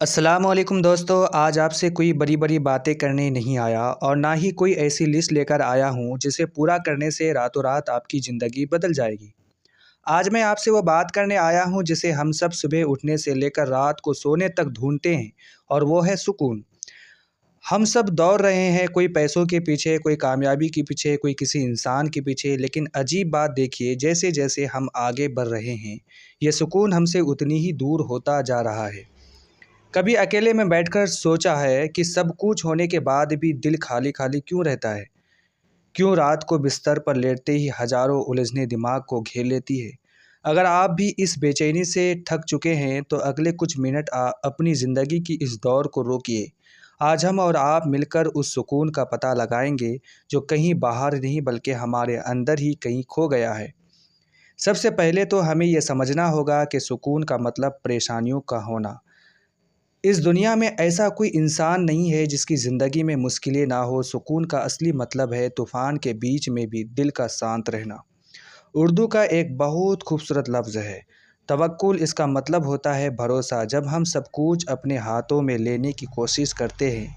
السلام علیکم دوستو، آج آپ سے کوئی بڑی بڑی باتیں کرنے نہیں آیا اور نہ ہی کوئی ایسی لسٹ لے کر آیا ہوں جسے پورا کرنے سے راتوں رات آپ کی زندگی بدل جائے گی۔ آج میں آپ سے وہ بات کرنے آیا ہوں جسے ہم سب صبح اٹھنے سے لے کر رات کو سونے تک ڈھونڈتے ہیں، اور وہ ہے سکون۔ ہم سب دوڑ رہے ہیں، کوئی پیسوں کے پیچھے، کوئی کامیابی کے پیچھے، کوئی کسی انسان کے پیچھے، لیکن عجیب بات دیکھیے، جیسے جیسے ہم آگے بڑھ رہے ہیں یہ سکون ہم سے اتنی ہی دور ہوتا جا رہا ہے۔ کبھی اکیلے میں بیٹھ کر سوچا ہے کہ سب کچھ ہونے کے بعد بھی دل خالی خالی کیوں رہتا ہے؟ کیوں رات کو بستر پر لیٹتے ہی ہزاروں الجھنیں دماغ کو گھیر لیتی ہے؟ اگر آپ بھی اس بے چینی سے تھک چکے ہیں تو اگلے کچھ منٹ اپنی زندگی کی اس دور کو روکیے۔ آج ہم اور آپ مل کر اس سکون کا پتہ لگائیں گے جو کہیں باہر نہیں بلکہ ہمارے اندر ہی کہیں کھو گیا ہے۔ سب سے پہلے تو ہمیں یہ سمجھنا ہوگا کہ سکون کا مطلب پریشانیوں کا ہونا۔ اس دنیا میں ایسا کوئی انسان نہیں ہے جس کی زندگی میں مشکلیں نہ ہو۔ سکون کا اصلی مطلب ہے طوفان کے بیچ میں بھی دل کا شانت رہنا۔ اردو کا ایک بہت خوبصورت لفظ ہے توکل، اس کا مطلب ہوتا ہے بھروسہ۔ جب ہم سب کچھ اپنے ہاتھوں میں لینے کی کوشش کرتے ہیں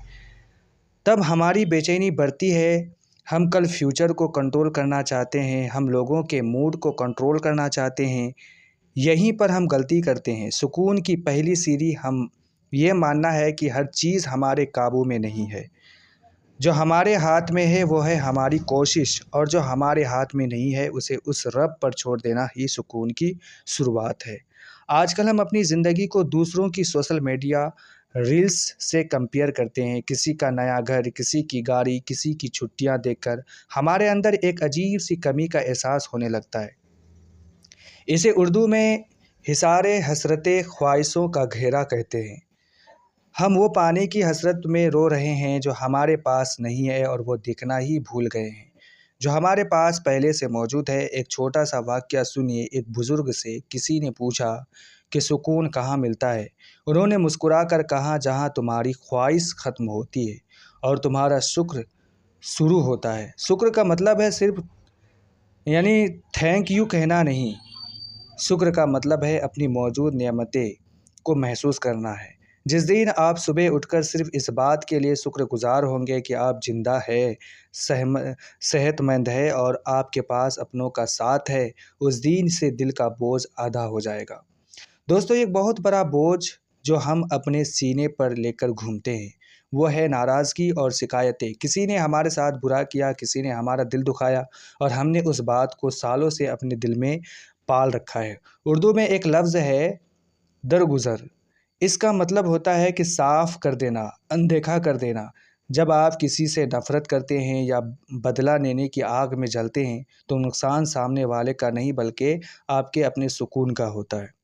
تب ہماری بے چینی بڑھتی ہے۔ ہم کل فیوچر کو کنٹرول کرنا چاہتے ہیں، ہم لوگوں کے موڈ کو کنٹرول کرنا چاہتے ہیں، یہیں پر ہم غلطی کرتے ہیں۔ سکون کی پہلی سیڑھی ہم یہ ماننا ہے کہ ہر چیز ہمارے قابو میں نہیں ہے۔ جو ہمارے ہاتھ میں ہے وہ ہے ہماری کوشش، اور جو ہمارے ہاتھ میں نہیں ہے اسے اس رب پر چھوڑ دینا ہی سکون کی شروعات ہے۔ آج کل ہم اپنی زندگی کو دوسروں کی سوشل میڈیا ریلز سے کمپیئر کرتے ہیں۔ کسی کا نیا گھر، کسی کی گاڑی، کسی کی چھٹیاں دیکھ کر ہمارے اندر ایک عجیب سی کمی کا احساس ہونے لگتا ہے۔ اسے اردو میں حصار حسرت خواہشوں کا گھیرا کہتے ہیں۔ ہم وہ پانے کی حسرت میں رو رہے ہیں جو ہمارے پاس نہیں ہے، اور وہ دیکھنا ہی بھول گئے ہیں جو ہمارے پاس پہلے سے موجود ہے۔ ایک چھوٹا سا واقعہ سنیے۔ ایک بزرگ سے کسی نے پوچھا کہ سکون کہاں ملتا ہے؟ انہوں نے مسکرا کر کہا، جہاں تمہاری خواہش ختم ہوتی ہے اور تمہارا شکر شروع ہوتا ہے۔ شکر کا مطلب ہے صرف تھینک یو کہنا نہیں۔ شکر کا مطلب ہے اپنی موجود نعمتیں کو محسوس کرنا ہے۔ جس دن آپ صبح اٹھ کر صرف اس بات کے لیے شکر گزار ہوں گے کہ آپ زندہ ہے، صحت مند ہے اور آپ کے پاس اپنوں کا ساتھ ہے، اس دن سے دل کا بوجھ آدھا ہو جائے گا۔ دوستو، ایک بہت بڑا بوجھ جو ہم اپنے سینے پر لے کر گھومتے ہیں وہ ہے ناراضگی اور شکایتیں۔ کسی نے ہمارے ساتھ برا کیا، کسی نے ہمارا دل دکھایا، اور ہم نے اس بات کو سالوں سے اپنے دل میں پال رکھا ہے۔ اردو میں ایک لفظ ہے درگزر۔ اس کا مطلب ہوتا ہے کہ صاف کر دینا، اندیکھا کر دینا۔ جب آپ کسی سے نفرت کرتے ہیں یا بدلہ لینے کی آگ میں جلتے ہیں تو نقصان سامنے والے کا نہیں بلکہ آپ کے اپنے سکون کا ہوتا ہے۔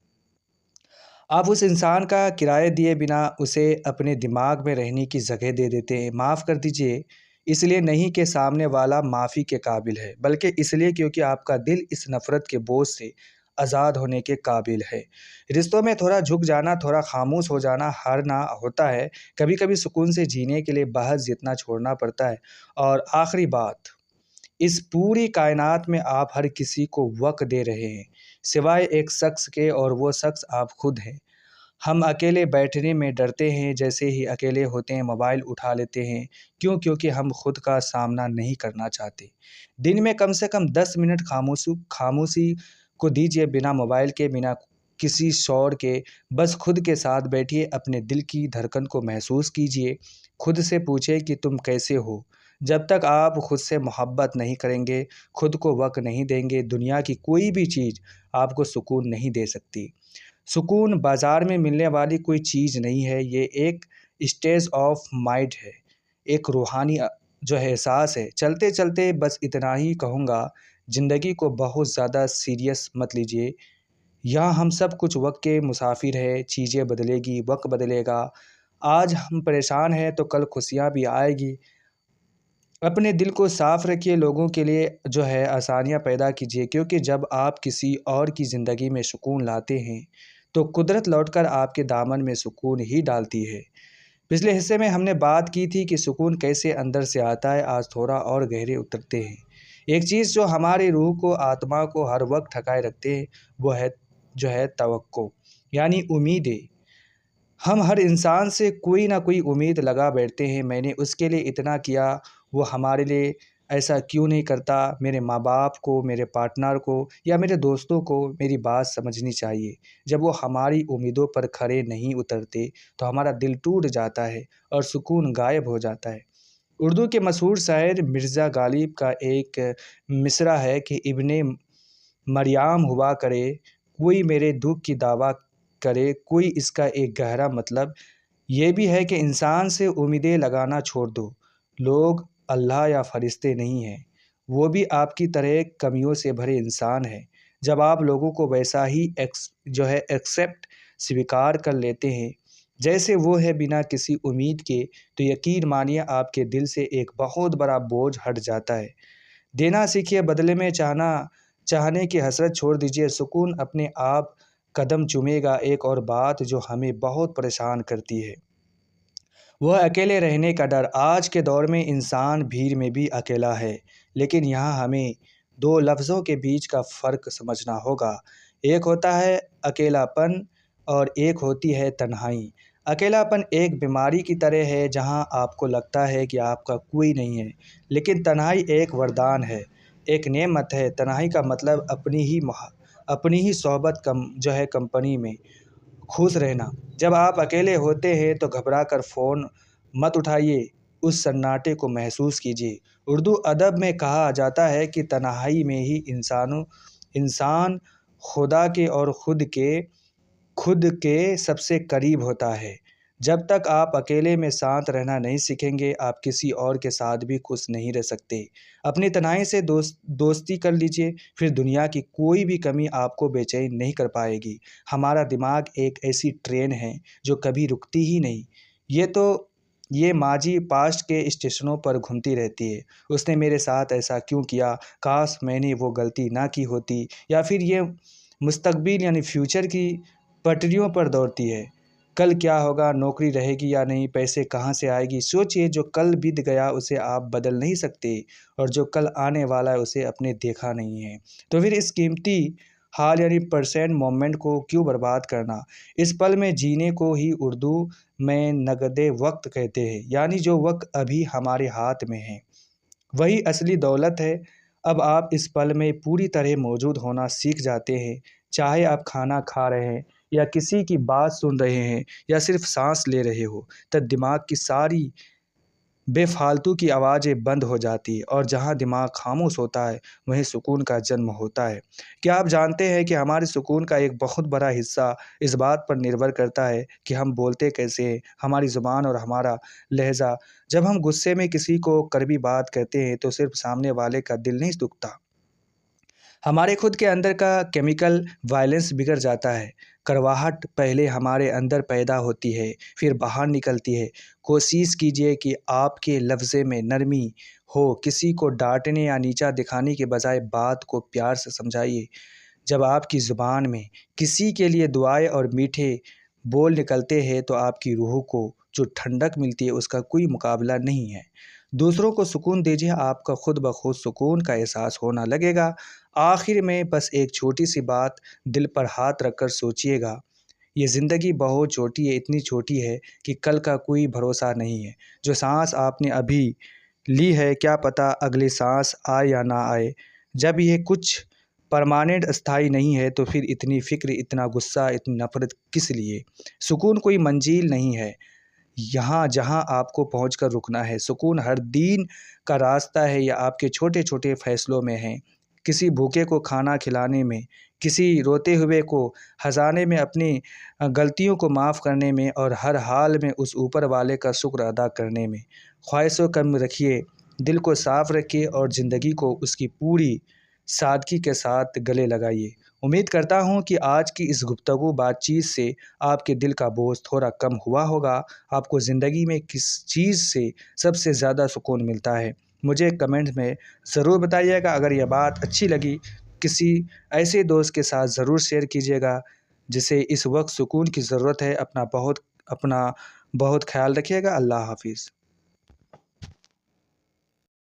آپ اس انسان کا کرایہ دیے بنا اسے اپنے دماغ میں رہنے کی جگہ دے دیتے ہیں۔ معاف کر دیجیے اس لیے نہیں کہ سامنے والا معافی کے قابل ہے، بلکہ اس لیے کیونکہ آپ کا دل اس نفرت کے بوجھ سے آزاد ہونے کے قابل ہے۔ رشتوں میں تھوڑا جھک جانا، تھوڑا خاموش ہو جانا ہارنا ہوتا ہے۔ کبھی کبھی سکون سے جینے کے لیے بحث جتنا چھوڑنا پڑتا ہے۔ اور آخری بات، اس پوری کائنات میں آپ ہر کسی کو وقت دے رہے ہیں سوائے ایک شخص کے، اور وہ شخص آپ خود ہیں۔ ہم اکیلے بیٹھنے میں ڈرتے ہیں، جیسے ہی اکیلے ہوتے ہیں موبائل اٹھا لیتے ہیں۔ کیونکہ ہم خود کا سامنا نہیں کرنا چاہتے۔ دن میں کم سے کم 10 منٹ خاموشی کو دیجیے، بنا موبائل کے، بنا کسی شور کے، بس خود کے ساتھ بیٹھیے، اپنے دل کی دھڑکن کو محسوس کیجیے، خود سے پوچھیں کہ تم کیسے ہو۔ جب تک آپ خود سے محبت نہیں کریں گے، خود کو وقت نہیں دیں گے، دنیا کی کوئی بھی چیز آپ کو سکون نہیں دے سکتی۔ سکون بازار میں ملنے والی کوئی چیز نہیں ہے، یہ ایک اسٹیج آف مائنڈ ہے، ایک روحانی احساس ہے۔ چلتے چلتے بس اتنا ہی کہوں گا، زندگی کو بہت زیادہ سیریس مت لیجیے۔ یہاں ہم سب کچھ وقت کے مسافر ہیں، چیزیں بدلے گی، وقت بدلے گا۔ آج ہم پریشان ہیں تو کل خوشیاں بھی آئے گی۔ اپنے دل کو صاف رکھیے، لوگوں کے لیے آسانیاں پیدا کیجیے، کیونکہ جب آپ کسی اور کی زندگی میں سکون لاتے ہیں تو قدرت لوٹ کر آپ کے دامن میں سکون ہی ڈالتی ہے۔ پچھلے حصے میں ہم نے بات کی تھی کہ سکون کیسے اندر سے آتا ہے۔ آج تھوڑا اور گہرے اترتے ہیں۔ ایک چیز جو ہماری روح کو، آتما کو ہر وقت ٹھکائے رکھتے ہیں وہ ہے توقع، امیدیں۔ ہم ہر انسان سے کوئی نہ کوئی امید لگا بیٹھتے ہیں، میں نے اس کے لیے اتنا کیا، وہ ہمارے لیے ایسا کیوں نہیں کرتا، میرے ماں باپ کو، میرے پارٹنر کو یا میرے دوستوں کو میری بات سمجھنی چاہیے۔ جب وہ ہماری امیدوں پر کھرے نہیں اترتے تو ہمارا دل ٹوٹ جاتا ہے اور سکون غائب ہو جاتا ہے۔ اردو کے مشہور شاعر مرزا غالب کا ایک مصرع ہے کہ ابن مریم ہوا کرے کوئی میرے دکھ کی دعویٰ کرے کوئی، اس کا ایک گہرا مطلب یہ بھی ہے کہ انسان سے امیدیں لگانا چھوڑ دو۔ لوگ اللہ یا فرشتے نہیں ہیں، وہ بھی آپ کی طرح کمیوں سے بھرے انسان ہیں۔ جب آپ لوگوں کو ویسا ہی ایکسیپٹ سویکار کر لیتے ہیں جیسے وہ ہے بنا کسی امید کے، تو یقین مانیے آپ کے دل سے ایک بہت بڑا بوجھ ہٹ جاتا ہے۔ دینا سیکھیے، بدلے میں چاہنے کی حسرت چھوڑ دیجیے، سکون اپنے آپ قدم چومے گا۔ ایک اور بات جو ہمیں بہت پریشان کرتی ہے وہ اکیلے رہنے کا ڈر۔ آج کے دور میں انسان بھیڑ میں بھی اکیلا ہے، لیکن یہاں ہمیں دو لفظوں کے بیچ کا فرق سمجھنا ہوگا۔ ایک ہوتا ہے اکیلا پن اور ایک ہوتی ہے تنہائی۔ اکیلا پن ایک بیماری کی طرح ہے جہاں آپ کو لگتا ہے کہ آپ کا کوئی نہیں ہے، لیکن تنہائی ایک وردان ہے، ایک نعمت ہے۔ تنہائی کا مطلب اپنی ہی صحبت کمپنی میں خوش رہنا۔ جب آپ اکیلے ہوتے ہیں تو گھبرا کر فون مت اٹھائیے، اس سناٹے کو محسوس کیجیے۔ اردو ادب میں کہا جاتا ہے کہ تنہائی میں ہی انسان خدا کے اور خود کے سب سے قریب ہوتا ہے۔ جب تک آپ اکیلے میں شانت رہنا نہیں سیکھیں گے، آپ کسی اور کے ساتھ بھی خوش نہیں رہ سکتے۔ اپنی تنہائی سے دوستی کر لیجیے، پھر دنیا کی کوئی بھی کمی آپ کو بے چین نہیں کر پائے گی۔ ہمارا دماغ ایک ایسی ٹرین ہے جو کبھی رکتی ہی نہیں، یہ ماضی پاسٹ کے اسٹیشنوں پر گھومتی رہتی ہے۔ اس نے میرے ساتھ ایسا کیوں کیا، کاش میں نے وہ غلطی نہ کی ہوتی، یا پھر یہ مستقبل یعنی فیوچر کی پٹریوں پر دوڑتی ہے۔ کل کیا ہوگا، نوکری رہے گی یا نہیں، پیسے کہاں سے آئے گی۔ سوچئے، جو کل بیت گیا اسے آپ بدل نہیں سکتے، اور جو کل آنے والا ہے اسے اپنے دیکھا نہیں ہے، تو پھر اس قیمتی حال یعنی پریزنٹ مومنٹ کو کیوں برباد کرنا۔ اس پل میں جینے کو ہی اردو میں نقد وقت کہتے ہیں، یعنی جو وقت ابھی ہمارے ہاتھ میں ہے وہی اصلی دولت ہے۔ اب آپ اس پل میں پوری طرح موجود ہونا سیکھ جاتے ہیں، چاہے آپ کھانا کھا رہے ہیں یا کسی کی بات سن رہے ہیں یا صرف سانس لے رہے ہو، تب دماغ کی ساری بے فالتو کی آوازیں بند ہو جاتی ہے، اور جہاں دماغ خاموش ہوتا ہے وہیں سکون کا جنم ہوتا ہے۔ کیا آپ جانتے ہیں کہ ہمارے سکون کا ایک بہت بڑا حصہ اس بات پر نربھر کرتا ہے کہ ہم بولتے کیسے ہیں، ہماری زبان اور ہمارا لہجہ۔ جب ہم غصے میں کسی کو کڑوی بات کہتے ہیں تو صرف سامنے والے کا دل نہیں دکھتا، ہمارے خود کے اندر کا کیمیکل بیلنس بگڑ جاتا ہے۔ کڑواہٹ پہلے ہمارے اندر پیدا ہوتی ہے، پھر باہر نکلتی ہے۔ کوشش کیجیے کہ آپ کے لفظ میں نرمی ہو، کسی کو ڈانٹنے یا نیچا دکھانے کے بجائے بات کو پیار سے سمجھائیے۔ جب آپ کی زبان میں کسی کے لیے دعائیں اور میٹھے بول نکلتے ہیں تو آپ کی روح کو جو ٹھنڈک ملتی ہے اس کا کوئی مقابلہ نہیں ہے۔ دوسروں کو سکون دیجیے، آپ کا خود بخود سکون کا احساس ہونا لگے گا۔ آخر میں بس ایک چھوٹی سی بات، دل پر ہاتھ رکھ کر سوچئے گا، یہ زندگی بہت چھوٹی ہے، اتنی چھوٹی ہے کہ کل کا کوئی بھروسہ نہیں ہے۔ جو سانس آپ نے ابھی لی ہے، کیا پتہ اگلی سانس آئے یا نہ آئے۔ جب یہ کچھ پرماننٹ استھائی نہیں ہے تو پھر اتنی فکر، اتنا غصہ، اتنی نفرت کس لیے۔ سکون کوئی منزل نہیں ہے یہاں جہاں آپ کو پہنچ کر رکنا ہے۔ سکون ہر دن کا راستہ ہے، یا آپ کے چھوٹے چھوٹے فیصلوں میں ہے، کسی بھوکے کو کھانا کھلانے میں، کسی روتے ہوئے کو ہنسانے میں، اپنی غلطیوں کو معاف کرنے میں، اور ہر حال میں اس اوپر والے کا شکر ادا کرنے میں۔ خواہشوں کم رکھیے، دل کو صاف رکھیے، اور زندگی کو اس کی پوری سادگی کے ساتھ گلے لگائیے۔ امید کرتا ہوں کہ آج کی اس گفتگو بات چیت سے آپ کے دل کا بوجھ تھوڑا کم ہوا ہوگا۔ آپ کو زندگی میں کس چیز سے سب سے زیادہ سکون ملتا ہے، مجھے کمنٹ میں ضرور بتائیے گا۔ اگر یہ بات اچھی لگی کسی ایسے دوست کے ساتھ ضرور شیئر کیجیے گا جسے اس وقت سکون کی ضرورت ہے۔ اپنا بہت خیال رکھیے گا۔ اللہ حافظ۔